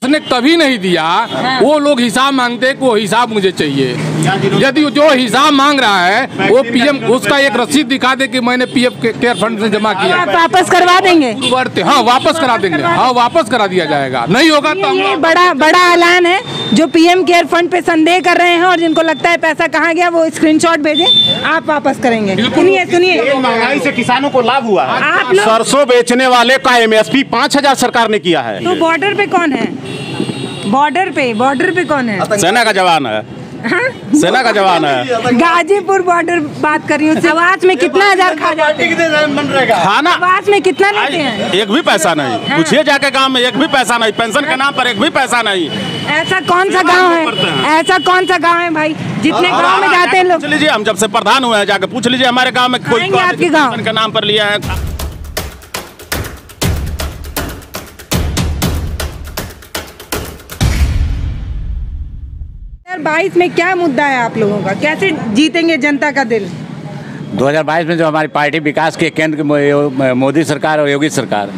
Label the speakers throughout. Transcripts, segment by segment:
Speaker 1: उसने कभी नहीं दिया। वो लोग हिसाब मांगते हैं, वो हिसाब मुझे चाहिए। यदि जो हिसाब मांग रहा है वो पीएम उसका एक रसीद दिखा दे कि मैंने पीएम केयर फंड से जमा किया।
Speaker 2: आप वापस करवा देंगे?
Speaker 1: हाँ वापस करा देंगे, हाँ वापस करा दिया जाएगा। नहीं होगा तो
Speaker 2: ये बड़ा ऐलान है। जो पीएम केयर फंड पे संदेह कर रहे हैं और जिनको लगता है पैसा कहाँ गया वो स्क्रीनशॉट भेजें, आप वापस करेंगे। सुनिए
Speaker 3: महंगाई से किसानों को लाभ हुआ है।
Speaker 2: आप लोग
Speaker 3: सरसों बेचने वाले का MSP 5,000 सरकार ने किया है।
Speaker 2: तो बॉर्डर पे कौन है? बॉर्डर पे कौन है?
Speaker 3: सेना का जवान है। सेना का जवान है।
Speaker 2: गाजीपुर बॉर्डर बात कर रही हूँ। आवास में कितना हजार खा जाते हैं?
Speaker 3: खाना
Speaker 2: आवास में कितना लेते हैं?
Speaker 3: एक भी पैसा नहीं। पूछिए जाके गांव में, एक भी पैसा नहीं। पेंशन के नाम पर एक भी पैसा नहीं।
Speaker 2: ऐसा कौन सा गांव है? ऐसा कौन सा गांव है भाई जितने गांव में जाते हैं लोग?
Speaker 3: पूछ लीजिए, हम जब से प्रधान हुए हैं जाके पूछ लीजिए हमारे गांव में कोई
Speaker 2: आपके गांव
Speaker 3: पेंशन के नाम पर लिया है।
Speaker 2: 2022 में क्या मुद्दा है आप लोगों का? कैसे जीतेंगे जनता का दिल?
Speaker 4: 2022 में जो हमारी पार्टी विकास के केंद्र मोदी सरकार और योगी सरकार,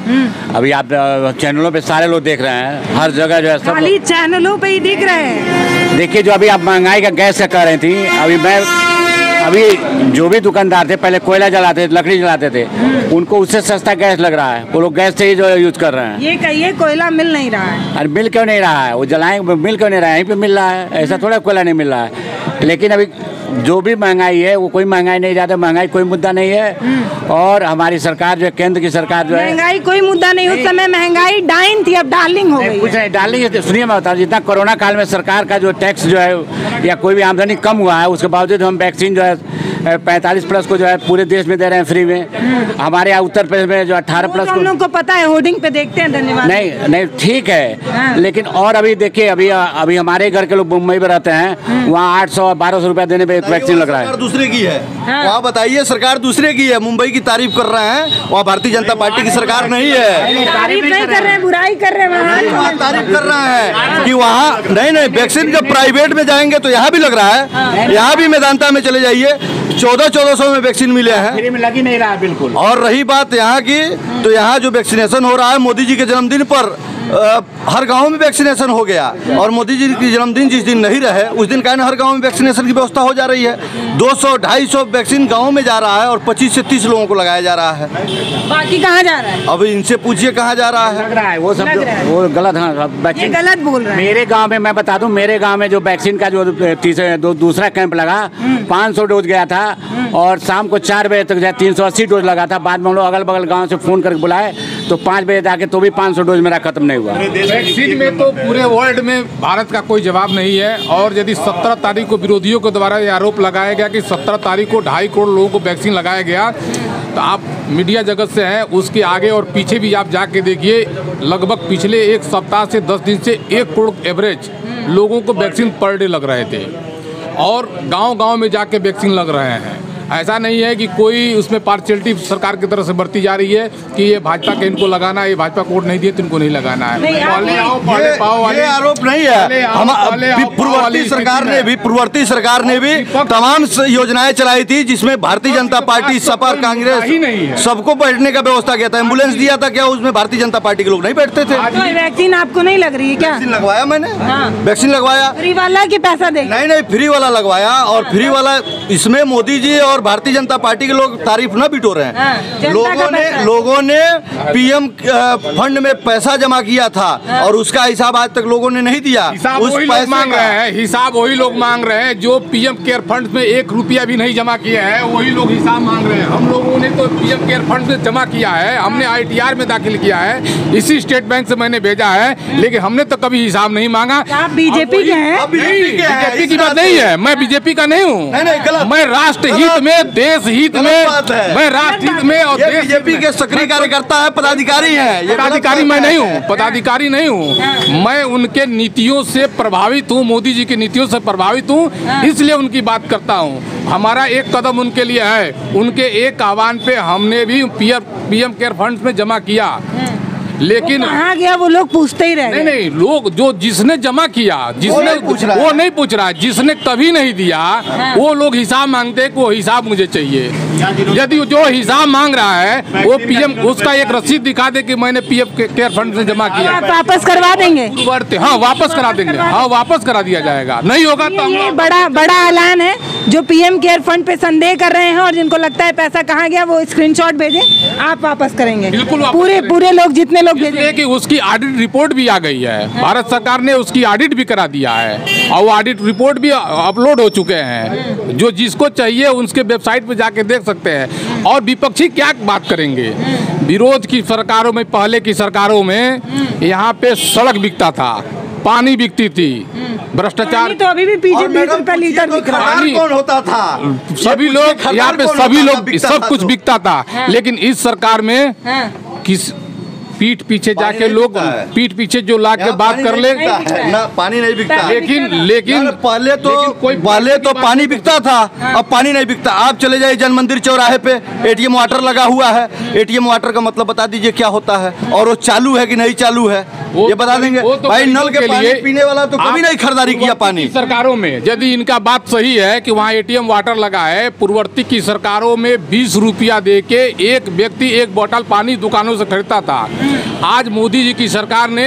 Speaker 4: अभी आप चैनलों पे सारे लोग देख रहे हैं, हर जगह जो है सब
Speaker 2: खाली चैनलों पे ही दिख रहे हैं।
Speaker 4: देखिए, जो अभी आप महंगाई का गैस का कर रही थी, अभी जो भी दुकानदार थे पहले कोयला जलाते थे, लकड़ी जलाते थे, उनको उससे सस्ता गैस लग रहा है। वो लोग गैस से ही जो यूज कर रहे हैं।
Speaker 2: ये कहिए कोयला मिल नहीं रहा है।
Speaker 4: अरे मिल क्यों नहीं रहा है? वो जलाएंगे, मिल क्यों नहीं रहा है? यहीं पे मिल रहा है। ऐसा थोड़ा कोयला नहीं मिल रहा है। लेकिन अभी जो भी महंगाई है वो कोई महंगाई नहीं, ज़्यादा महंगाई कोई मुद्दा नहीं है। और हमारी सरकार जो है, केंद्र की सरकार जो है,
Speaker 2: महंगाई कोई मुद्दा नहीं। उस समय महंगाई डाइन थी, अब डार्लिंग हो गई।
Speaker 4: कुछ नहीं डार्लिंग है। सुनिए मैं बता रहा हूँ, जितना कोरोना काल में सरकार का जो टैक्स जो है या कोई भी आमदनी कम हुआ है, उसके बावजूद हम वैक्सीन जो है 45+ को जो है पूरे देश में दे रहे हैं फ्री में। हमारे यहाँ उत्तर प्रदेश में जो 18+
Speaker 2: हम लोग को पता है, होर्डिंग पे देखते हैं। धन्यवाद।
Speaker 4: नहीं ठीक है, लेकिन और अभी देखिए, अभी हमारे घर के लोग मुंबई में रहते हैं, वहाँ 800-1200 रुपया देने पे एक वैक्सीन लग रहा है।
Speaker 5: दूसरे की है वहाँ बताइए, सरकार दूसरे की है। मुंबई की तारीफ कर रहे हैं, वहाँ भारतीय जनता पार्टी की सरकार नहीं है।
Speaker 2: तारीफ नहीं कर रहे हैं, बुराई कर रहे हैं।
Speaker 5: वहाँ तारीफ कर रहे हैं कि वहाँ नहीं वैक्सीन जब प्राइवेट में जाएंगे तो यहाँ भी लग रहा है। यहाँ भी मैदानता में चले जाइए, 1400 में वैक्सीन मिले हैं,
Speaker 4: फ्री में लग ही नहीं रहा है बिल्कुल।
Speaker 5: और रही बात यहाँ की, तो यहाँ जो वैक्सीनेशन हो रहा है, मोदी जी के जन्मदिन पर हर गांव में वैक्सीनेशन हो गया। और मोदी जी की जन्मदिन जिस दिन नहीं रहे उस दिन कहने हर गांव में वैक्सीनेशन की व्यवस्था हो जा रही है। 200-250 वैक्सीन गांव में जा रहा है और 25 से 30 लोगों को लगाया जा रहा है।
Speaker 2: बाकी कहाँ जा रहा है?
Speaker 5: अब इनसे पूछिए कहाँ जा रहा है।
Speaker 4: लग रहा है वो सब वो गलत है।
Speaker 2: ये गलत बोल रहे हैं।
Speaker 4: मेरे गांव में मैं बता दूं, मेरे गांव में जो वैक्सीन का जो दूसरा कैंप लगा, 500 डोज गया था और शाम को 4 बजे तक 380 डोज लगा था। बाद में हम लोग अगल बगल गाँव से फ़ोन करके बुलाए तो 5 बजे जाके तो भी 500 डोज मेरा खत्म नहीं हुआ।
Speaker 1: वैक्सीन में तो पूरे वर्ल्ड में भारत का कोई जवाब नहीं है। और यदि 17 तारीख को विरोधियों के द्वारा ये आरोप लगाया गया कि 17 तारीख को 2.5 करोड़ लोगों को वैक्सीन लगाया गया, तो आप मीडिया जगत से हैं, उसके आगे और पीछे भी आप जाके देखिए, लगभग पिछले एक सप्ताह से 10 दिन से 1 करोड़ एवरेज लोगों को वैक्सीन पर डे लग रहे थे और गांव-गांव में जाके वैक्सीन लग रहे हैं। ऐसा नहीं है कि कोई उसमें पार्शियलिटी सरकार की तरफ से बरती जा रही है कि ये भाजपा के इनको लगाना है, ये भाजपा को वोट नहीं दिए तो इनको नहीं लगाना है। पहले आओ पहले पाओ वाले
Speaker 5: आरोप नहीं है। हम पूर्ववर्ती सरकार ने भी तमाम योजनाएं चलाई थी जिसमें भारतीय जनता पार्टी, सपा, कांग्रेस सबको बैठने का व्यवस्था किया था। एम्बुलेंस दिया था, क्या उसमें भारतीय जनता पार्टी के लोग नहीं बैठते थे?
Speaker 2: वैक्सीन आपको नहीं लग रही है क्या?
Speaker 5: वैक्सीन लगवाया मैंने, वैक्सीन लगवाया।
Speaker 2: फ्री वाला की पैसा दे?
Speaker 5: नहीं फ्री वाला लगवाया। और फ्री वाला इसमें मोदी जी और भारतीय जनता पार्टी के लोग तारीफ न बिटो रहे हैं। लोगों ने पीएम फंड में पैसा जमा किया था और उसका हिसाब आज तक लोगों ने नहीं दिया।
Speaker 1: हिसाब वही लोग मांग रहे हैं, हिसाब वही लोग मांग रहे हैं जो पीएम केयर फंड में 1 रुपया भी नहीं जमा किया है, वही लोग हिसाब मांग रहे हैं। हम लोगों ने तो पीएम केयर फंड में जमा किया है, हमने ITR में दाखिल किया है, इसी स्टेट बैंक से मैंने भेजा है, लेकिन हमने तो कभी हिसाब नहीं मांगा।
Speaker 2: आप बीजेपी के हैं?
Speaker 1: बीजेपी की बात नहीं है, मैं बीजेपी का नहीं हूँ। मैं राष्ट्र हित में, देश हित में, मैं राष्ट्र हित में और
Speaker 5: बीजेपी के सक्रिय कार्यकर्ता है, पदाधिकारी है।
Speaker 1: पदाधिकारी मैं नहीं हूँ, पदाधिकारी नहीं हूँ। मैं उनके नीतियों से प्रभावित हूँ, मोदी जी की नीतियों से प्रभावित हूँ, इसलिए उनकी बात करता हूँ। हमारा एक कदम उनके लिए है, उनके एक आह्वान पे हमने भी पीएम केयर फंड में जमा किया। लेकिन
Speaker 2: कहाँ गया वो लोग पूछते ही रह गए।
Speaker 1: नहीं, लोग जो जिसने जमा किया, जिसने वो नहीं पूछ रहा है, जिसने कभी नहीं दिया वो लोग हिसाब मांगते हैं कि वो हिसाब मुझे चाहिए। यदि जो हिसाब मांग रहा है वो पीएम उसका एक रसीद दिखा दे कि मैंने पीएम केयर फंड से जमा किया।
Speaker 2: आप वापस करवा देंगे?
Speaker 1: हाँ, वापस करा देंगे। हाँ, वापस करा दिया जाएगा। नहीं होगा तो
Speaker 2: ये बड़ा ऐलान है। जो पीएम केयर फंड पे संदेह कर रहे हैं और जिनको लगता है पैसा कहाँ गया वो स्क्रीनशॉट भेजें, आप वापस करेंगे।
Speaker 1: बिल्कुल
Speaker 2: पूरे लोग जितने लोग भेजेंगे।
Speaker 1: कि उसकी ऑडिट रिपोर्ट भी आ गई है, भारत सरकार ने उसकी ऑडिट भी करा दिया है और वो ऑडिट रिपोर्ट भी अपलोड हो चुके हैं। जो जिसको चाहिए उसके वेबसाइट पे जाके देख सकते हैं। और विपक्षी क्या बात करेंगे? विरोध की सरकारों में, पहले की सरकारों में यहाँ पे सड़क बिकता था, पानी बिकती थी, भ्रष्टाचार
Speaker 2: तो अभी भी पीछे 20 रुपए लीटर बिक रहा है।
Speaker 5: कौन होता था?
Speaker 1: सभी लोग यहाँ पे सभी लोग सब कुछ बिकता था। लेकिन इस सरकार में किस पीठ पीछे जाके लोग पीठ पीछे जो ला के बात कर ले
Speaker 5: ना, पानी नहीं बिकता।
Speaker 1: लेकिन
Speaker 5: पहले तो पानी बिकता था, अब पानी नहीं बिकता। आप चले जाइए जन मंदिर चौराहे पे, एटीएम वाटर लगा हुआ है। एटीएम वाटर का मतलब बता दीजिए क्या होता है, और वो चालू है कि नहीं चालू है ये बता देंगे।
Speaker 1: तो
Speaker 5: भाई नल के पानी पीने वाला तो कभी नहीं खरीदारी किया पानी।
Speaker 1: सरकारों में यदि इनका बात सही है कि वहाँ एटीएम वाटर लगा है, पूर्ववर्ती की सरकारों में 20 रुपया दे के एक व्यक्ति 1 बोतल पानी दुकानों से खरीदता था। आज मोदी जी की सरकार ने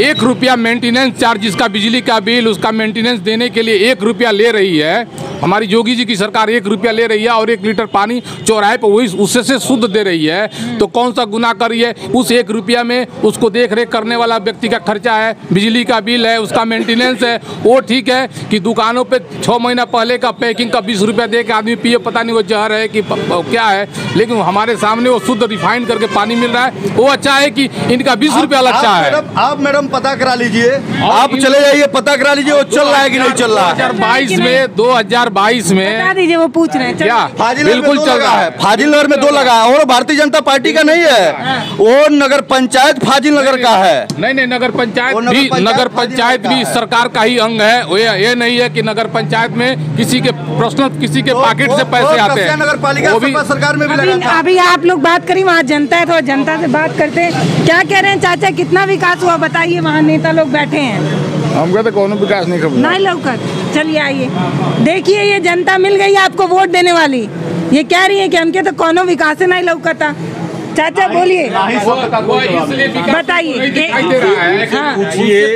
Speaker 1: 1 रुपया मेंटेनेंस चार्ज, जिसका बिजली का बिल, उसका मेंटेनेंस देने के लिए 1 रुपया ले रही है। हमारी योगी जी की सरकार 1 रुपया ले रही है और 1 लीटर पानी चौराहे पर वही उससे से शुद्ध दे रही है। तो कौन सा गुनाह कर रही है? उस 1 रुपया में उसको देख रेख करने वाला व्यक्ति का खर्चा है, बिजली का बिल है, उसका मेंटेनेंस है। वो ठीक है कि दुकानों पे 6 महीना पहले का पैकिंग का 20 रुपया दे के आदमी पिए, पता नहीं वो जहर है कि क्या है, लेकिन हमारे सामने वो शुद्ध रिफाइंड करके पानी मिल रहा है। वो अच्छा है कि इनका 20 रुपया अच्छा है।
Speaker 5: आप मैडम पता करा लीजिए, आप चले जाइए पता करा लीजिए वो चल रहा है कि नहीं चल रहा है।
Speaker 1: 2022 में
Speaker 2: बता दीजिए, वो पूछ रहे हैं
Speaker 1: क्या
Speaker 5: बिल्कुल चल रहा है। फाजिल नगर में 2 लगा है और भारतीय जनता पार्टी का नहीं है, वो नगर पंचायत फाजिल नगर का है।
Speaker 1: नहीं, नगर पंचायत भी सरकार का ही अंग है। ये नहीं है कि नगर पंचायत में किसी के पर्सनल, किसी के पॉकेट से पैसे आते हैं।
Speaker 5: नगर पालिका सरकार में भी लगा था।
Speaker 2: अभी आप लोग बात करिए, वहाँ जनता है, थोड़ा जनता से बात करते हैं। क्या कह रहे हैं चाचा, कितना विकास हुआ बताइए? वहाँ नेता लोग बैठे हैं,
Speaker 6: हम कहते कोनो विकास नहीं खबर
Speaker 2: नहीं लौकर। चलिए आइए, देखिए ये जनता मिल गई आपको वोट देने वाली। ये कह रही है कि हमके तो कोनो विकास नहीं लौकता। चाचा बोलिए, बताइए।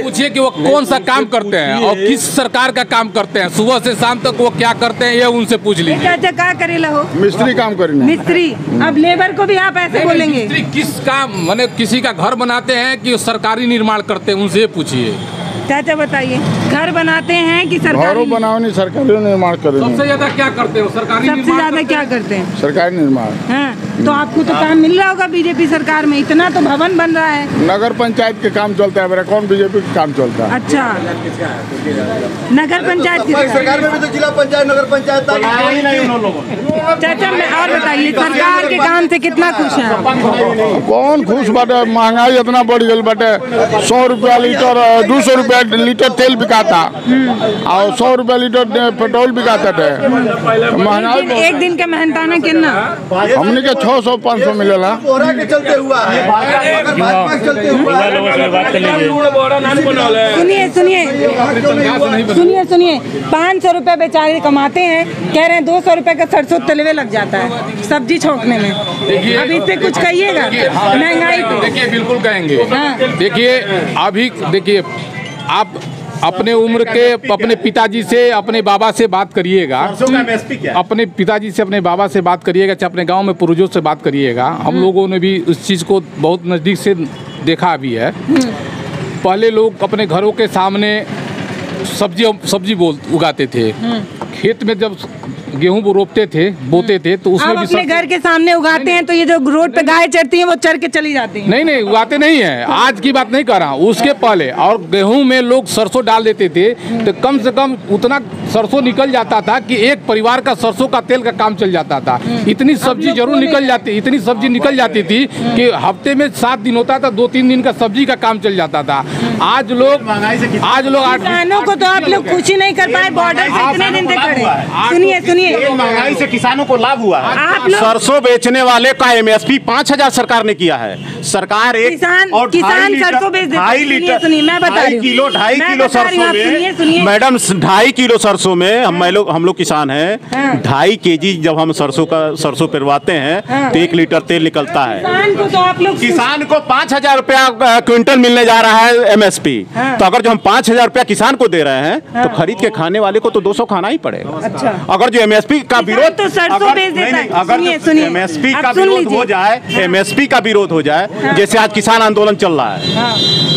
Speaker 1: पूछिए कि वो कौन सा काम करते हैं और किस सरकार का काम करते हैं, सुबह से शाम तक वो क्या करते हैं, ये उनसे पूछ लीजिए।
Speaker 2: चाचा क्या करेला हो?
Speaker 6: मिस्त्री काम करेंगे।
Speaker 2: मिस्त्री। अब लेबर को भी आप ऐसे बोलेंगे?
Speaker 1: मिस्त्री किस काम, माने किसी का घर बनाते हैं कि सरकारी निर्माण करते हैं, उनसे पूछिए।
Speaker 2: चाचा बताइए, घर बनाते हैं कि सरकारी?
Speaker 6: घरों बनाओ नहीं, सरकारी निर्माण करेंगे।
Speaker 1: सबसे ज्यादा क्या करते हो? सरकारी
Speaker 2: सबसे ज्यादा क्या करते हैं?
Speaker 6: सरकारी निर्माण।
Speaker 2: हाँ, तो आपको तो काम मिल रहा होगा बीजेपी सरकार में, इतना तो भवन बन रहा है।
Speaker 6: नगर पंचायत के काम चलता है, मेरा कौन बीजेपी का काम चलता है?
Speaker 2: अच्छा, नगर पंचायत की
Speaker 5: सरकार में भी तो जिला पंचायत, नगर पंचायत।
Speaker 2: चाचा और बताइए, सरकार के काम से कितना खुश है?
Speaker 6: कौन खुश बाटे? महंगाई इतना बढ़ गई बाटे। 100 रुपया लीटर, 200 रुपया लीटर तेल बिकाता और 100 रुपया लीटर पेट्रोल बिकाता थे। महंगाई
Speaker 2: एक दिन के मेहनताना कितना?
Speaker 6: हमने के 600-500 मिलेला।
Speaker 2: सुनिए 500 रुपए बेचारे कमाते हैं, कह रहे हैं 200 रुपए का सरसों तलवे लग जाता है सब्जी छोंकने में। अब इससे कुछ कहिएगा महंगाई पे?
Speaker 1: देखिए बिल्कुल कहेंगे। देखिए अभी देखिए, आप अपने उम्र के अपने पिताजी से, अपने बाबा से बात करिएगा, अपने पिताजी से, अपने बाबा से बात करिएगा, चाहे अपने गांव में पूर्वजों से बात करिएगा। हम लोगों ने भी उस चीज़ को बहुत नज़दीक से देखा भी है। पहले लोग अपने घरों के सामने सब्जी उगाते थे। खेत में जब गेहूं रोपते थे, बोते थे, तो उसमें भी
Speaker 2: अपने घर के सामने उगाते हैं, तो ये जो रोड पे गाय चढ़ती हैं वो चढ़ के चली जाती हैं।
Speaker 1: नहीं उगाते नहीं है, आज की बात नहीं कर रहा हूँ, उसके पहले। और गेहूं में लोग सरसों डाल देते थे, तो कम से कम उतना सरसों निकल जाता था कि एक परिवार का सरसों का तेल का काम चल जाता था। इतनी सब्जी जरूर निकल जाती थी कि हफ्ते में 7 दिन होता था, 2-3 दिन का सब्जी का काम चल जाता था। आज लोग
Speaker 2: किसानों को तो आप लोग कुछ ही नहीं कर पाए, बॉर्डर पे इतने दिन तक खड़े। सुनिए
Speaker 3: महंगाई से किसानों को लाभ हुआ है।
Speaker 2: आप लोग
Speaker 3: सरसों बेचने वाले का MSP 5,000 सरकार ने किया है। सरकार
Speaker 2: किसान सरसों बेच देते हैं। सुनिए मैं बता रही हूँ,
Speaker 3: 2.5 किलो सरसों में मैडम 2.5 किलो सरसों में हम लोग किसान हैं, 2.5 kg जब हम सरसों पेरवाते हैं तो 1 लीटर तेल निकलता है। किसान को 5,000 रुपया क्विंटल मिलने जा रहा है MSP। तो अगर जो हम 5,000 रुपया किसान को दे रहे हैं तो खरीद के खाने वाले को तो 200 खाना ही पड़ेगा।
Speaker 2: अच्छा।
Speaker 3: अगर जो MSP का विरोध
Speaker 2: तो सरसों बेच देता है।
Speaker 3: अगर MSP का विरोध हो जाए, MSP का विरोध हो जाए, जैसे आज किसान आंदोलन चल रहा है,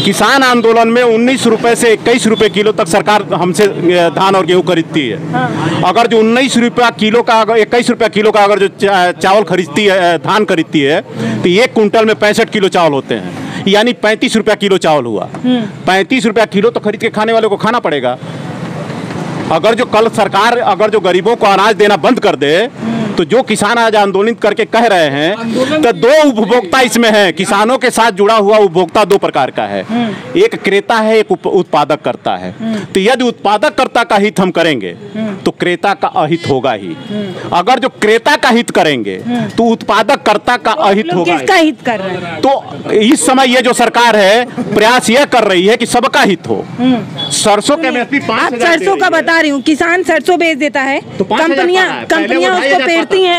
Speaker 3: किसान आंदोलन में 19 रुपए से 21 रुपए किलो तक सरकार हमसे धान और गेहूं खरीदती है। अगर जो 19 रुपया किलो का 21 रुपया किलो का अगर जो चावल खरीदती है, धान खरीदती है, तो 1 कुंटल में 65 किलो चावल होते हैं, यानी 35 रुपया किलो चावल हुआ। 35 रुपया किलो तो खरीद के खाने वाले को खाना पड़ेगा। अगर जो कल सरकार जो गरीबों को अनाज देना बंद कर दे, तो जो किसान आज आंदोलित करके कह रहे हैं, तो 2 उपभोक्ता इसमें हैं। किसानों के साथ जुड़ा हुआ उपभोक्ता 2 प्रकार का है, एक क्रेता है, एक उत्पादक करता है। तो यदि उत्पादक कर्ता का हित हम करेंगे तो क्रेता का अहित होगा ही। अगर जो क्रेता का हित करेंगे तो उत्पादक कर्ता का अहित होगा।
Speaker 2: किसका हित कर रहे हैं?
Speaker 3: तो इस समय ये जो सरकार है प्रयास यह कर रही है कि सबका हित हो। सरसों के MSP 5,000
Speaker 2: सरसों का बता रही हूँ, किसान सरसों बेच देता है,
Speaker 3: तो 5,000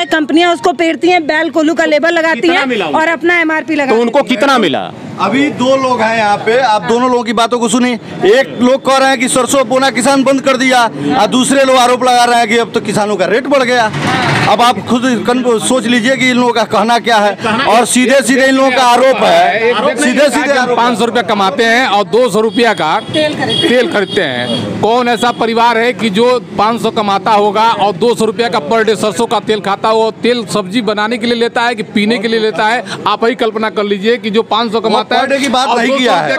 Speaker 2: कंपनियां उसको पेरती हैं, बैल कोल्हू का लेबल लगाती हैं और अपना MRP लगाती हैं।
Speaker 3: तो उनको कितना मिला?
Speaker 5: अभी 2 लोग हैं यहाँ पे, आप दोनों लोगों की बातों को सुनिए। एक लोग कह रहे हैं कि सरसों बोना किसान बंद कर दिया, और दूसरे लोग आरोप लगा रहे हैं कि अब तो किसानों का रेट बढ़ गया। अब आप खुद सोच लीजिए कि इन लोगों का कहना क्या है। और सीधे इन लोगों का आरोप है, सीधे
Speaker 1: 500 रुपया कमाते हैं और 200 रुपया का तेल खरीदते हैं। कौन ऐसा परिवार है कि जो 500 कमाता होगा और 200 रुपया का पर डे सरसों का तेल खाता हो? तेल सब्जी बनाने के लिए लेता है कि पीने के लिए लेता है? आप ही कल्पना कर लीजिए कि जो 500 कमाता है
Speaker 5: की बात नहीं किया है,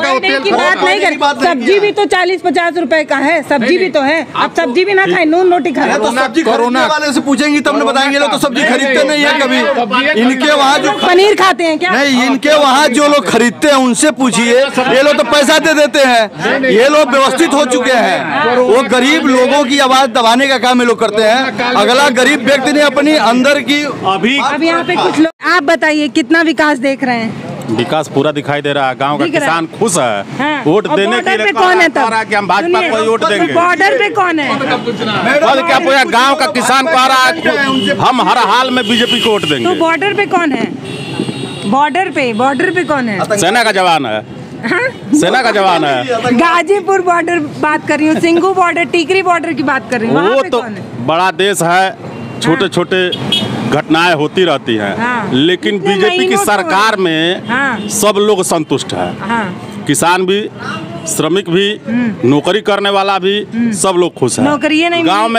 Speaker 2: सब्जी भी तो 40-50 रुपए का है, सब्जी भी तो है। अब सब्जी भी ना खाए, नून रोटी खाए।
Speaker 5: तो सब्जी खरीदने वाले से पूछेंगे तब न बताएंगे। लोग तो सब्जी खरीदते नहीं है कभी। इनके वहाँ जो
Speaker 2: पनीर खाते हैं क्या?
Speaker 5: नहीं, इनके वहाँ जो लोग खरीदते हैं उनसे पूछिए। ये लोग तो पैसा दे देते हैं, ये लोग व्यवस्थित हो चुके हैं। वो गरीब लोगों की आवाज दबाने का काम ये लोग करते हैं। अगला गरीब व्यक्ति ने अपनी अंदर की
Speaker 3: अभी
Speaker 2: यहाँ पे कुछ लोग, आप बताइए कितना विकास देख रहे हैं?
Speaker 3: विकास पूरा दिखाई दे रहा है। गांव का किसान खुश है।
Speaker 2: हाँ।
Speaker 3: वोट देने के लिए
Speaker 2: कौन है तब?
Speaker 3: कि हम भाजपा को वोट देंगे।
Speaker 2: बॉर्डर पे कौन है?
Speaker 3: और क्या पूरा गांव का किसान कह रहा है हम हर हाल में बीजेपी को वोट देंगे।
Speaker 2: तो बॉर्डर पे कौन है? बॉर्डर पे कौन है?
Speaker 3: सेना का जवान है।
Speaker 2: हाँ?
Speaker 3: सेना का जवान है।
Speaker 2: गाजीपुर बॉर्डर बात कर रही हूँ, सिंघू बॉर्डर, टीकरी बॉर्डर की बात कर रही हूँ।
Speaker 3: वो तो बड़ा देश है, छोटे छोटे घटनाएं होती रहती हैं।
Speaker 2: हाँ।
Speaker 3: लेकिन बीजेपी की सरकार में
Speaker 2: हाँ।
Speaker 3: सब लोग संतुष्ट है।
Speaker 2: हाँ।
Speaker 3: किसान भी, श्रमिक भी, नौकरी करने वाला भी, सब लोग खुश हैं।
Speaker 2: नौकरी नहीं
Speaker 3: गांव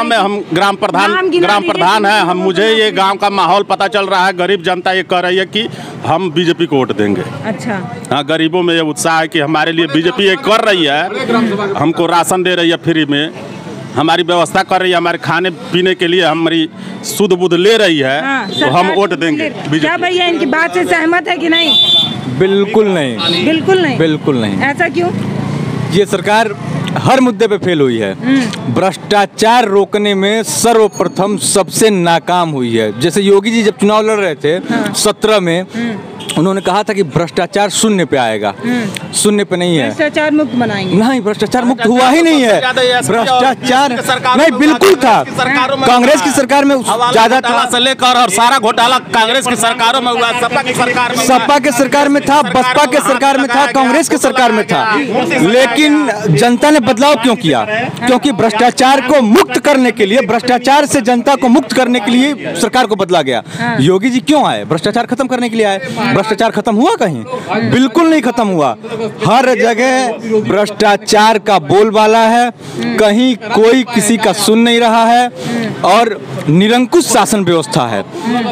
Speaker 3: में हम ग्राम प्रधान है। हम मुझे ये गांव का माहौल पता चल रहा है। गरीब जनता ये कह रही है कि हम बीजेपी को वोट देंगे।
Speaker 2: अच्छा।
Speaker 3: हाँ, गरीबों में ये उत्साह है कि हमारे लिए बीजेपी ये कर रही है, हमको राशन दे रही है फ्री में, हमारी व्यवस्था कर रही है, हमारे खाने पीने के लिए हमारी शुद्ध बुद्ध ले रही है।
Speaker 2: हाँ,
Speaker 3: तो हम वोट देंगे।
Speaker 2: क्या भैया इनकी बात से सहमत है कि नहीं?
Speaker 7: बिल्कुल नहीं, बिल्कुल नहीं।
Speaker 2: ऐसा क्यों?
Speaker 7: ये सरकार हर मुद्दे पे फेल हुई है। भ्रष्टाचार रोकने में सर्वप्रथम सबसे नाकाम हुई है। जैसे योगी जी जब चुनाव लड़ रहे थे 17 में, उन्होंने कहा था कि भ्रष्टाचार 0 पे आएगा। 0 पे नहीं है,
Speaker 2: भ्रष्टाचार मुक्त बनाएंगे।
Speaker 7: नहीं, भ्रष्टाचार मुक्त हुआ ही नहीं है। भ्रष्टाचार नहीं, बिल्कुल था। कांग्रेस की सरकार में ज्यादा था
Speaker 3: से लेकर और सारा घोटाला कांग्रेस की सरकारों में हुआ। सपा की सरकार
Speaker 7: में था, बसपा के सरकार में था, कांग्रेस की सरकार में था। लेकिन जनता ने बदलाव क्यों किया? क्योंकि भ्रष्टाचार को मुक्त करने के लिए, भ्रष्टाचार से जनता को मुक्त करने के लिए सरकार को बदला गया। योगी जी क्यों आए? भ्रष्टाचार खत्म करने के लिए आए। भ्रष्टाचार खत्म हुआ कहीं? बिल्कुल नहीं खत्म हुआ। हर जगह भ्रष्टाचार का बोलबाला है, कहीं कोई किसी का सुन नहीं रहा है और निरंकुश शासन व्यवस्था है।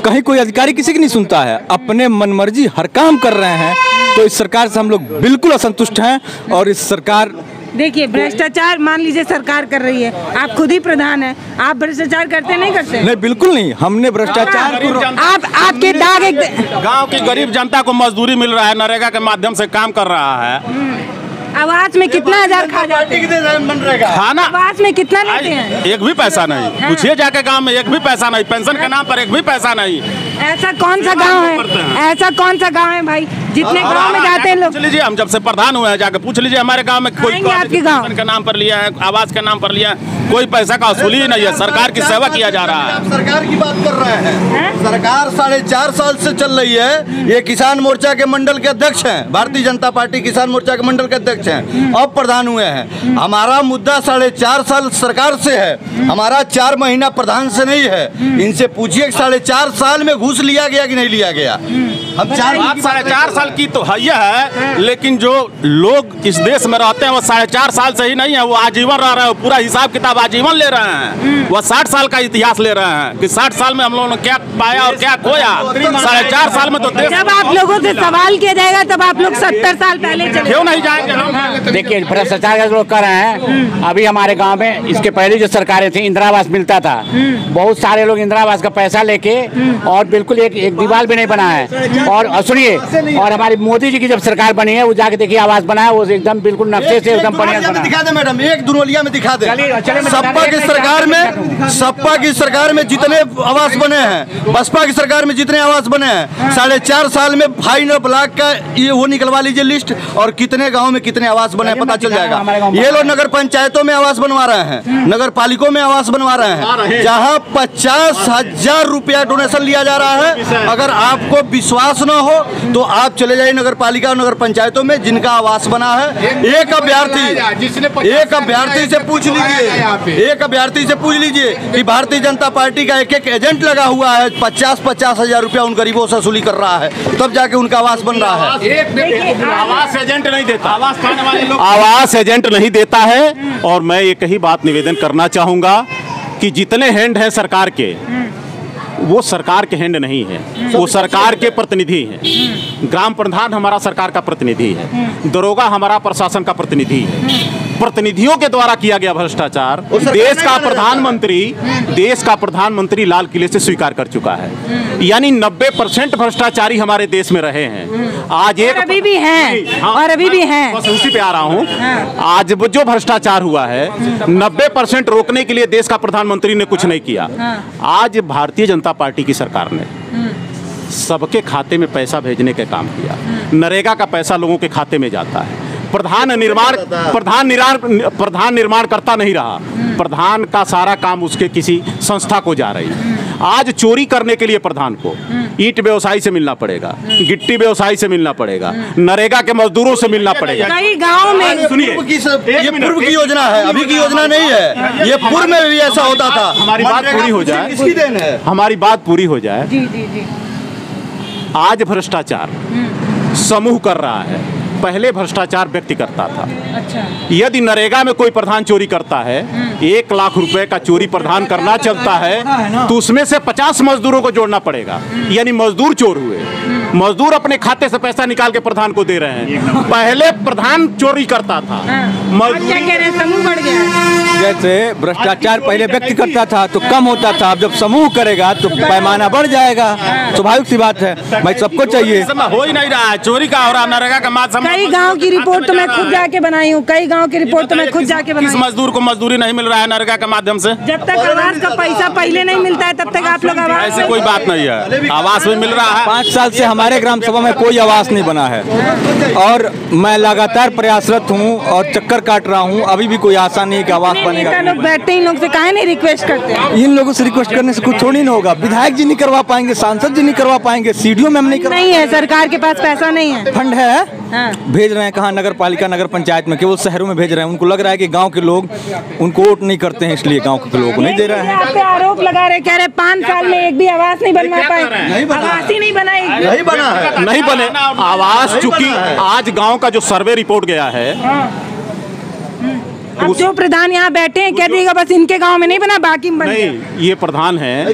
Speaker 7: कहीं कोई अधिकारी किसी की नहीं सुनता है, अपने मनमर्जी हर काम कर रहे हैं। तो इस सरकार से हम लोग बिल्कुल असंतुष्ट हैं और इस सरकार
Speaker 2: देखिए भ्रष्टाचार मान लीजिए सरकार कर रही है, आप खुद ही प्रधान हैं, आप भ्रष्टाचार करते नहीं करते?
Speaker 7: नहीं, बिल्कुल नहीं। हमने भ्रष्टाचार को
Speaker 2: आप आपके दाग एक
Speaker 3: गांव की गरीब जनता को मजदूरी मिल रहा है, नरेगा के माध्यम से काम कर रहा है।
Speaker 2: आवास में कितना हजार खा जाते हैं?
Speaker 3: खाना
Speaker 2: आवास में कितना लेते हैं?
Speaker 3: एक भी पैसा नहीं। पूछिए जाके गांव में, एक भी पैसा नहीं। पेंशन के नाम पर एक भी पैसा नहीं।
Speaker 2: ऐसा कौन सा गांव है, ऐसा कौन सा गांव है भाई जितने गांव में जाते हैं लोग?
Speaker 3: पूछ लीजिए, हम जब से प्रधान हुए हैं, जाके पूछ लीजिए हमारे गांव में कोई
Speaker 2: आपके गांव
Speaker 3: पेंशन के नाम पर लिया है, आवास के नाम पर लिया है, कोई पैसा का वसूली ही नहीं है। सरकार की सेवा किया जा रहा है।
Speaker 5: सरकार की बात कर रहे हैं। सरकार 4.5 साल से चल रही है। ये किसान मोर्चा के मंडल के अध्यक्ष हैं, भारतीय जनता पार्टी किसान मोर्चा के मंडल के अध्यक्ष हैं, अब प्रधान हुए हैं। हमारा मुद्दा 4.5 साल सरकार से है, हमारा 4 महीना प्रधान से नहीं है। इनसे पूछिए 4.5 साल में घूस लिया गया कि नहीं लिया गया। हम
Speaker 3: 4.5 साल की तो है, लेकिन जो लोग इस देश में रहते हैं वो 4.5 साल से ही नहीं है, वो आजीवन रह रहे हैं। पूरा हिसाब किताब आजीवन ले रहे हैं। वो 60 साल का इतिहास ले रहे हैं कि 60 साल में हम लोगों ने क्या पाया और क्या खोया। 4.5 साल में तो देश।
Speaker 2: जब आप लोगों से सवाल किया जाएगा तब आप लोग 70 साल पहले चले
Speaker 3: क्यों नहीं जाएंगे हम?
Speaker 4: देखिए भ्रष्टाचार का लोग कर रहे हैं। अभी हमारे गांव में इसके पहले जो सरकारें थी, इंदिरा आवास मिलता था, बहुत सारे लोग इंदिरा आवास का पैसा लेके और बिल्कुल एक दीवार भी नहीं बना है। और सुनिए, और हमारी मोदी जी की जब सरकार बनी है, वो जाके देखिए आवास बनाया, वो एकदम बिल्कुल नक्शे से एकदम बढ़िया बना।
Speaker 5: दिखा दे मैडम, एक दुनोलिया में दिखा दे। सपा की सरकार में जितने आवास बने हैं, बसपा की सरकार में जितने आवास बने हैं, 4.5 साल में 5 ब्लॉक का ये वो निकलवा लीजिए लिस्ट, और कितने गाँव में कितने आवास बने पता चल जाएगा। ये लोग नगर पंचायतों में आवास बनवा रहे हैं, नगर पालिकों में आवास बनवा रहे हैं, जहाँ 50,000 रुपया डोनेशन लिया जा रहा है। अगर आपको विश्वास न हो तो आप चले जाइए नगर पालिका और नगर पंचायतों में जिनका आवास बना है। एक अभ्यर्थी से पूछ लीजिए कि भारतीय जनता पार्टी का एक एजेंट लगा हुआ है, 50 हजार रुपया उन गरीबों से वसूली कर रहा है, तब जाके उनका आवास बन रहा है।
Speaker 3: आवास एजेंट नहीं देता, आवास पाने वाले लोग आवास एजेंट नहीं देता है। और मैं एक ही बात निवेदन करना चाहूंगा कि जितने हैंड हैं सरकार के, वो सरकार के हैंड नहीं है, वो सरकार के प्रतिनिधि हैं। ग्राम प्रधान हमारा सरकार का प्रतिनिधि है, दरोगा हमारा प्रशासन का प्रतिनिधि है। प्रतिनिधियों के द्वारा किया गया भ्रष्टाचार देश का प्रधानमंत्री लाल किले से स्वीकार कर चुका है। यानी 90% भ्रष्टाचारी हमारे देश में रहे हैं। आज एक
Speaker 2: अभी भी हैं, और अभी भी हैं।
Speaker 3: बस उसी पे आ रहा हूँ। आज जो भ्रष्टाचार हुआ है, 90% रोकने के लिए देश का प्रधानमंत्री ने कुछ नहीं किया। आज भारतीय जनता पार्टी की सरकार ने सबके खाते में पैसा भेजने का काम किया। नरेगा का पैसा लोगों के खाते में जाता है। प्रधान निर्माण करता नहीं रहा, प्रधान का सारा काम उसके किसी संस्था को जा रही है। आज चोरी करने के लिए प्रधान को ईंट व्यवसायी से मिलना पड़ेगा, गिट्टी व्यवसायी से मिलना पड़ेगा, नरेगा के मजदूरों से मिलना पड़ेगा।
Speaker 2: कई गाँव में
Speaker 5: सुनिए, ये पूर्व की योजना है, अभी की योजना नहीं है। ये पूर्व में भी ऐसा होता था।
Speaker 3: हमारी बात पूरी हो जाए,
Speaker 5: किसकी देन है?
Speaker 3: हमारी बात पूरी हो जाए।
Speaker 2: जी।
Speaker 3: आज भ्रष्टाचार समूह कर रहा है, पहले भ्रष्टाचार व्यक्ति करता था।
Speaker 2: अच्छा।
Speaker 3: यदि नरेगा में कोई प्रधान चोरी करता है, 1 लाख रुपए का चोरी प्रधान करना चलता है, तो उसमें से 50 मजदूरों को जोड़ना पड़ेगा। यानी मजदूर चोर हुए, मजदूर अपने खाते से पैसा निकाल के प्रधान को दे रहे हैं। पहले प्रधान चोरी करता था,
Speaker 2: मजदूर समूह बढ़ गया।
Speaker 7: जैसे भ्रष्टाचार पहले व्यक्ति करता था तो कम होता था, अब जब समूह करेगा तो पैमाना बढ़ जाएगा। स्वाभाविक सी बात है भाई, सबको चाहिए।
Speaker 3: हो ही नहीं रहा है, चोरी का हो रहा, नरेगा का माल।
Speaker 2: कई गांव की रिपोर्ट तो मैं खुद जाके बनाई हूँ, कई गांव की रिपोर्ट तो मैं खुद जाके बनाई।
Speaker 3: किस मजदूर को मजदूरी नहीं मिल रहा है नरेगा के माध्यम से?
Speaker 2: जब तक आवास का पैसा पहले नहीं मिलता है तब तक आप लोग आवास।
Speaker 3: ऐसी कोई बात नहीं है, आवास में मिल रहा है।
Speaker 7: 5 साल से हमारे ग्राम सभा में कोई आवास नहीं बना है, और मैं लगातार प्रयासरत हूँ और चक्कर काट रहा हूँ, अभी भी कोई आशा नहीं कि आवास बनेगा।
Speaker 2: लोग बैठते इन लोग से काहे नहीं रिक्वेस्ट करते?
Speaker 7: इन लोगों से रिक्वेस्ट करने से कुछ थोड़ी ना होगा। विधायक जी नहीं करवा पाएंगे, सांसद जी नहीं करवा पाएंगे, सीडीओ में हम नहीं
Speaker 2: है, सरकार के पास पैसा नहीं है।
Speaker 7: फंड है, भेज रहे हैं कहाँ? नगर पालिका नगर पंचायत में, केवल शहरों में भेज रहे हैं। उनको लग रहा है कि गांव के लोग उनको वोट नहीं करते हैं, इसलिए गांव के लोगों को नहीं दे रहे हैं।
Speaker 2: आप पे आरोप लगा रहे, कह रहे 5 साल में एक भी आवास नहीं बनवा पाए, आवास ही नहीं बनाई,
Speaker 5: नहीं बना है,
Speaker 3: नहीं बने आवास। चूंकि आज गांव का जो सर्वे रिपोर्ट गया है,
Speaker 2: अब जो प्रधान यहाँ बैठे हैं कह दिएगा बस इनके गांव में नहीं बना, बाकी में बन गया।
Speaker 3: नहीं, ये प्रधान है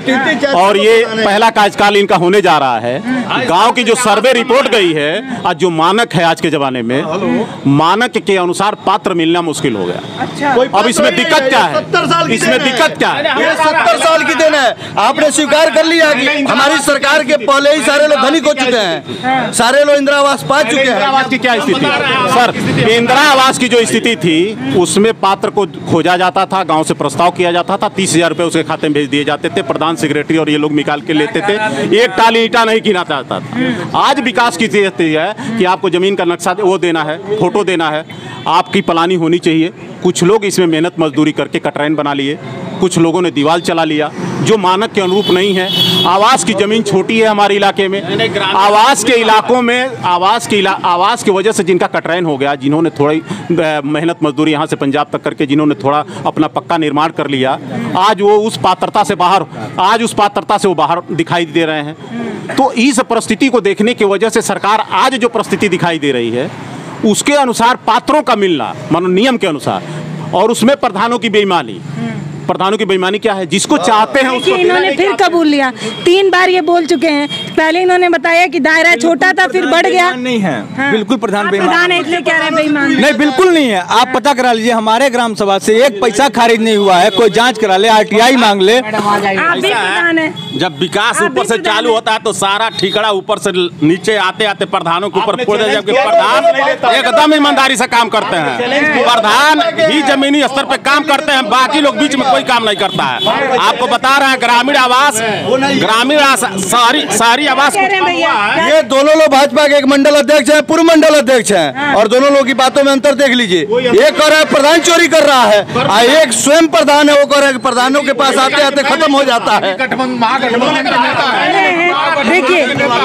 Speaker 3: और ये पहला कार्यकाल इनका होने जा रहा है। गांव की जो सर्वे रिपोर्ट गई है, आज जो मानक है आज के जमाने में, मानक के अनुसार पात्र मिलना मुश्किल हो गया।
Speaker 2: अच्छा,
Speaker 3: अब इसमें दिक्कत क्या है?
Speaker 5: 70 साल की
Speaker 3: इसमें दिक्कत क्या है?
Speaker 5: ये 70 साल की देन है। आपने स्वीकार कर लिया कि हमारी सरकार के पहले ही सारे लोग धनिक हो चुके हैं, सारे लोग इंदिरा आवास पा चुके हैं।
Speaker 3: इंदिरा आवास की क्या स्थिति सर? इंदिरा आवास की जो स्थिति थी उसमें पात्र को खोजा जाता था, गांव से प्रस्ताव किया जाता था, 30,000 रुपए उसके खाते में भेज दिए जाते थे, प्रधान सेक्रेटरी और ये लोग निकाल के लेते थे, एक टाली ईंटा नहीं गिना जाता था। आज विकास की स्थिति है कि आपको जमीन का नक्शा वो देना है, फोटो देना है, आपकी प्लानिंग होनी चाहिए। कुछ लोग इसमें मेहनत मजदूरी करके कटरैन बना लिए, कुछ लोगों ने दीवार चला लिया जो मानक के अनुरूप नहीं है। आवास की जमीन छोटी है हमारे इलाके में, आवास के इलाकों में आवास की वजह से जिनका कटरैन हो गया, जिन्होंने थोड़ी मेहनत मजदूरी यहाँ से पंजाब तक करके जिन्होंने थोड़ा अपना पक्का निर्माण कर लिया, आज वो उस पात्रता से वो बाहर दिखाई दे रहे हैं। तो इस परिस्थिति को देखने की वजह से सरकार आज जो परिस्थिति दिखाई दे रही है उसके अनुसार पात्रों का मिलना मानो नियम के अनुसार, और उसमें प्रधानों की बेईमानी। प्रधानों की बेईमानी क्या है? जिसको चाहते हैं उसको
Speaker 2: इन्होंने फिर कबूल लिया। 3 बार ये बोल चुके हैं। पहले इन्होंने बताया कि दायरा छोटा था, फिर बढ़ गया।
Speaker 7: नहीं है,
Speaker 2: हाँ।
Speaker 7: बिल्कुल प्रधान
Speaker 2: बेईमान है, इसलिए कह रहे हैं बेईमान
Speaker 7: नहीं, बिल्कुल नहीं है। आप पता करा लीजिए, हमारे ग्राम सभा से 1 पैसा खारिज नहीं हुआ है। कोई जांच करा ले, RTI मांग ले।
Speaker 2: आप भी प्रधान है।
Speaker 8: जब विकास ऊपर से चालू होता है तो सारा ठिकड़ा ऊपर से नीचे आते आते प्रधानों के ऊपर फोड़ दे, जबकि प्रधान एकदम ईमानदारी से काम करते हैं। प्रधान ही जमीनी स्तर पे काम करते हैं, बाकी लोग बीच में कोई काम नहीं करता है। आपको बता रहे हैं ग्रामीण आवास शहरी आवास
Speaker 5: ये दोनों लोग भाजपा के एक मंडल अध्यक्ष हैं, पूर्व मंडल अध्यक्ष हैं, और दोनों लोगों की बातों में अंतर देख लीजिए। एक कह रहा है प्रधान चोरी कर रहा है, और एक स्वयं प्रधान है, वो कह रहा है प्रधानों के पास आते आते खत्म हो जाता है।
Speaker 2: देखिए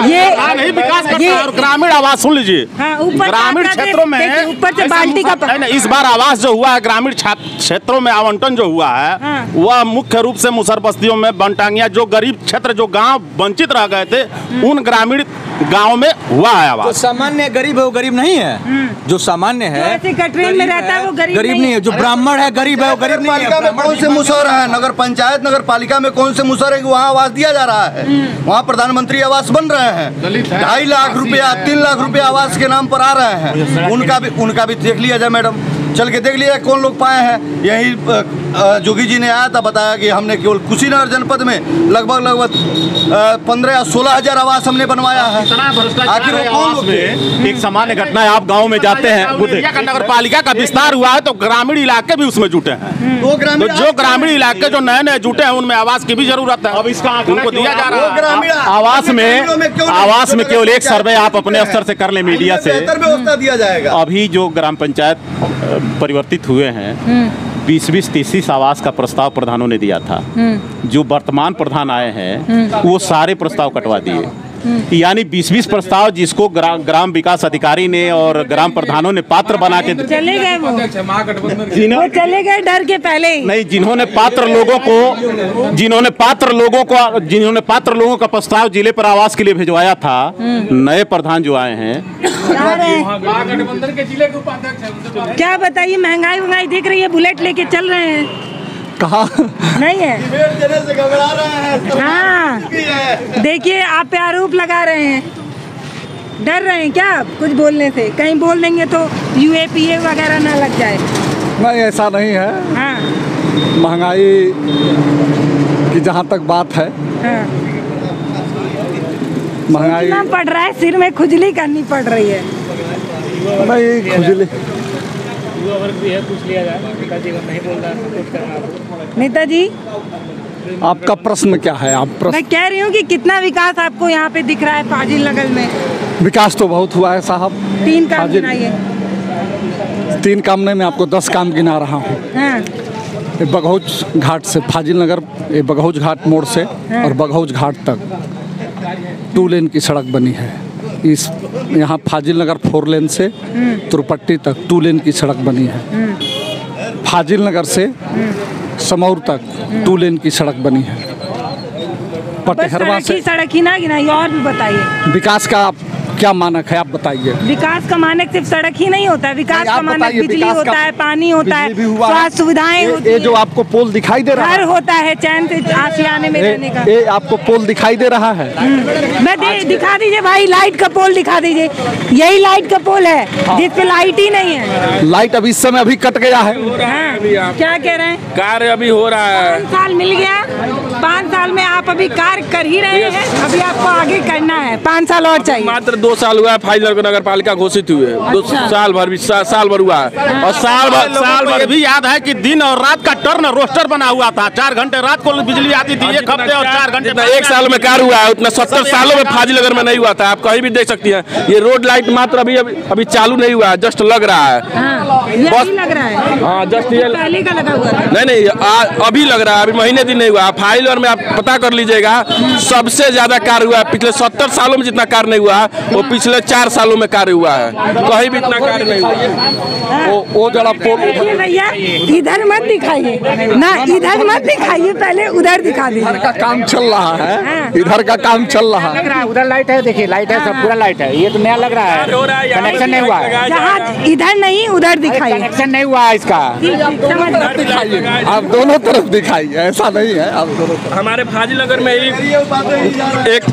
Speaker 2: ये
Speaker 8: विकास करता है। और ग्रामीण आवास सुन लीजिए, ग्रामीण क्षेत्रों में
Speaker 2: ऊपर से बाल्टी का
Speaker 8: इस बार आवास जो हुआ है ग्रामीण क्षेत्रों में आवंटन जो हुआ है वह मुख्य रूप से मुसहर बस्तियों में बनटांगिया जो गरीब क्षेत्र जो गांव वंचित रह गए थे उन ग्रामीण गांव में हुआ है आवास।
Speaker 7: जो सामान्य गरीब है वो गरीब नहीं है, जो सामान्य है
Speaker 2: कटरेन में रहता है वो गरीब
Speaker 7: नहीं है, जो ब्राह्मण है गरीब है वो गरीब नहीं है।
Speaker 5: कौन से मुसहर है? नगर पंचायत नगर पालिका में कौन से मुसहर है कि वहाँ आवास दिया जा रहा है? वहाँ प्रधानमंत्री आवास बन रहे हैं, 2.5 लाख रुपया 3 लाख रुपया आवास के नाम पर आ रहे हैं। उनका भी देख लिया जाए मैडम, चल के देख लिया कौन लोग पाए हैं। यही जोगी जी ने आया था, बताया कि हमने केवल कुशीनगर जनपद में लगभग 15 या 16 हजार आवास हमने बनवाया है। आखिर
Speaker 3: एक सामान्य घटना है, आप गांव में जाते हैं,
Speaker 8: नगर पालिका का विस्तार हुआ है तो ग्रामीण इलाके भी उसमें जुटे हैं। तो जो ग्रामीण इलाके जो नए जुटे हैं उनमें आवास की भी जरूरत है।
Speaker 3: अब इसका
Speaker 8: उनको दिया जा रहा है।
Speaker 3: आवास में केवल एक सर्वे आप अपने स्तर से कर ले मीडिया से,
Speaker 5: व्यवस्था दिया जाएगा।
Speaker 3: अभी जो ग्राम पंचायत परिवर्तित हुए हैं 20-20, 30 आवास का प्रस्ताव प्रधानों ने दिया था। जो वर्तमान प्रधान आए हैं वो सारे प्रस्ताव कटवा दिए, यानी 20-20 प्रस्ताव जिसको ग्राम विकास अधिकारी ने और ग्राम प्रधानों ने पात्र बना के
Speaker 2: चले गए, वो चले गए डर के पहले ही।
Speaker 3: नहीं, जिन्होंने पात्र लोगों का प्रस्ताव जिले पर आवास के लिए भिजवाया था, नए प्रधान जो आए हैं
Speaker 1: महागठबंधन के जिले के उपाध्यक्ष हैं।
Speaker 2: क्या बताइए, महंगाई दिख रही है, बुलेट लेके चल रहे हैं।
Speaker 7: कहा
Speaker 2: नहीं है,
Speaker 5: से घबरा रहे हैं।
Speaker 2: हाँ देखिए, आप पे आरोप लगा रहे हैं, डर रहे हैं क्या आप कुछ बोलने से? कहीं बोल देंगे तो UAPA वगैरह ना लग जाए।
Speaker 6: नहीं, ऐसा नहीं है।
Speaker 2: हाँ।
Speaker 6: महंगाई की जहाँ तक बात है,
Speaker 2: हाँ।
Speaker 6: महंगाई
Speaker 2: कितना पड़ रहा है, सिर में खुजली करनी पड़ रही है।
Speaker 6: नहीं, खुजली
Speaker 2: पूछ लिया जाए, नहीं बोल रहा नेताजी।
Speaker 6: आपका प्रश्न क्या है?
Speaker 2: मैं कह रही हूँ कि कितना विकास आपको यहाँ पे दिख रहा है फाजिल नगर में?
Speaker 6: विकास तो बहुत हुआ है साहब।
Speaker 2: 3 काम गिनाइए।
Speaker 6: 3 काम नहीं, मैं आपको 10 काम गिना रहा हूँ।
Speaker 2: हाँ।
Speaker 6: बघौच घाट से फाजिल नगर, बघौच घाट मोड़ से और बघौच घाट तक 2 लेन की सड़क बनी है। इस यहाँ फाजिल नगर 4 लेन से तुरपट्टी तक 2 लेन की सड़क बनी है। फाजिल नगर से समौर तक 2 लेन की सड़क बनी है। पटहरवा से
Speaker 2: सड़क ही ना गिनाइए, और भी बताइए।
Speaker 6: विकास का क्या मानक है आप बताइए।
Speaker 2: विकास का मानक सिर्फ सड़क ही नहीं होता है, विकास
Speaker 6: आप
Speaker 2: का मानक
Speaker 6: बताइए,
Speaker 2: बिजली
Speaker 6: विकास
Speaker 2: होता
Speaker 6: का-
Speaker 2: है, पानी होता है,
Speaker 6: बिजली भी हुआ है।
Speaker 2: स्वास्थ्य सुविधाएं होती
Speaker 6: ये जो
Speaker 2: हैं,
Speaker 6: आपको पोल दिखाई दे रहा
Speaker 2: घर
Speaker 6: है,
Speaker 2: होता है, चैन से आशियाने में रहने का।
Speaker 6: ये आपको पोल दिखाई दे रहा है।
Speaker 2: दिखा दीजिए भाई, लाइट का पोल दिखा दीजिए। यही लाइट का पोल है जिस पे लाइट ही नहीं है।
Speaker 6: लाइट अभी इस समय अभी कट गया है।
Speaker 2: हाँ, क्या कह रहे हैं?
Speaker 9: कार्य अभी हो रहा है।
Speaker 2: 5 साल मिल गया, 5 साल में आप अभी कार्य कर ही रहे हैं, अभी आपको आगे करना है, 5 साल और चाहिए।
Speaker 9: मात्र 2 साल हुआ है फाइल नगर पालिका घोषित हुए, साल भर भी साल भर हुआ है। और साल भर
Speaker 8: भी याद है कि दिन और रात का टर्न रोस्टर बना हुआ था। 4 घंटे रात को बिजली आती थी, 1 हफ्ते और 4 घंटे।
Speaker 9: जितना 1 साल में कार्य हुआ है उतना 70 सालों में फाजिल नगर में नहीं हुआ था। आप कहीं भी देख सकती हैं, ये रोड लाइट मात्र अभी चालू नहीं हुआ है, जस्ट लग रहा है।
Speaker 2: ये अभी लग रहा है।
Speaker 9: हाँ, जस्ट ये
Speaker 2: पहले का लगा हुआ था।
Speaker 9: नहीं अभी लग रहा है, अभी महीने दिन नहीं हुआ। फाइल और में आप पता कर लीजिएगा, सबसे ज्यादा कार्य हुआ है पिछले 70 सालों में। जितना कार्य नहीं हुआ है वो पिछले 4 सालों में कार्य हुआ है, कहीं भी इतना कार्य नहीं हुआ।
Speaker 6: वो जरा पोल
Speaker 2: भैया इधर मत दिखाइए ना, इधर मत दिखाइए, पहले उधर दिखा दीजिए।
Speaker 6: इधर का काम चल रहा है, इधर का काम चल रहा है।
Speaker 4: उधर लाइट है, देखिए लाइट है, सब पूरा लाइट है। ये तो नया लग रहा है, कनेक्शन नहीं हुआ है।
Speaker 2: जहाँ इधर नहीं उधर दिखाइए,
Speaker 4: कनेक्शन नहीं हुआ है इसका।
Speaker 6: दिखाइए, आप दोनों तरफ दिखाइए, ऐसा नहीं है आप दोनों तरफ।
Speaker 9: हमारे फाजिल नगर में ही एक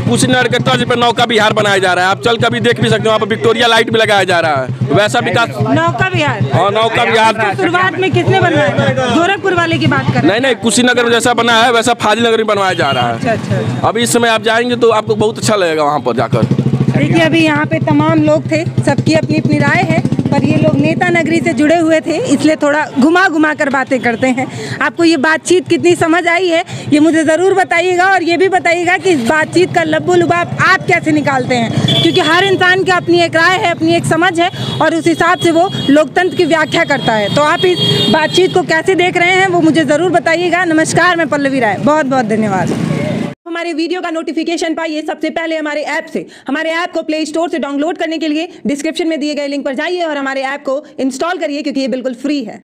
Speaker 9: कुशीनगर के तर्ज पे नौका विहार बनाया जा रहा है। आप चल कर भी देख भी सकते हो, वहाँ पर विक्टोरिया लाइट भी लगाया जा रहा है। वैसा विकास
Speaker 2: नौका विहार।
Speaker 9: हाँ, नौका विहार
Speaker 2: शुरुआत में किसने बनवाया? गोरखपुर वाले की बात कर रहे हैं?
Speaker 9: नहीं, कुशीनगर में जैसा बना है वैसा फाजिल नगर में बनवाया जा रहा है।
Speaker 2: अच्छा।
Speaker 9: अभी इस समय आप जाएंगे तो आपको बहुत अच्छा लगेगा वहाँ पर जाकर।
Speaker 2: देखिए अभी यहाँ पे तमाम लोग थे, सबकी अपनी अपनी राय है, पर ये लोग नेता नगरी से जुड़े हुए थे, इसलिए थोड़ा घुमा कर बातें करते हैं। आपको ये बातचीत कितनी समझ आई है ये मुझे ज़रूर बताइएगा, और ये भी बताइएगा कि इस बातचीत का लब्बो लुबाब आप कैसे निकालते हैं, क्योंकि हर इंसान की अपनी एक राय है, अपनी एक समझ है, और उस हिसाब से वो लोकतंत्र की व्याख्या करता है। तो आप इस बातचीत को कैसे देख रहे हैं वो मुझे ज़रूर बताइएगा। नमस्कार, मैं पल्लवी राय, बहुत बहुत धन्यवाद। हमारे वीडियो का नोटिफिकेशन पाइए सबसे पहले हमारे ऐप से। हमारे ऐप को प्ले स्टोर से डाउनलोड करने के लिए डिस्क्रिप्शन में दिए गए लिंक पर जाइए और हमारे ऐप को इंस्टॉल करिए, क्योंकि ये बिल्कुल फ्री है।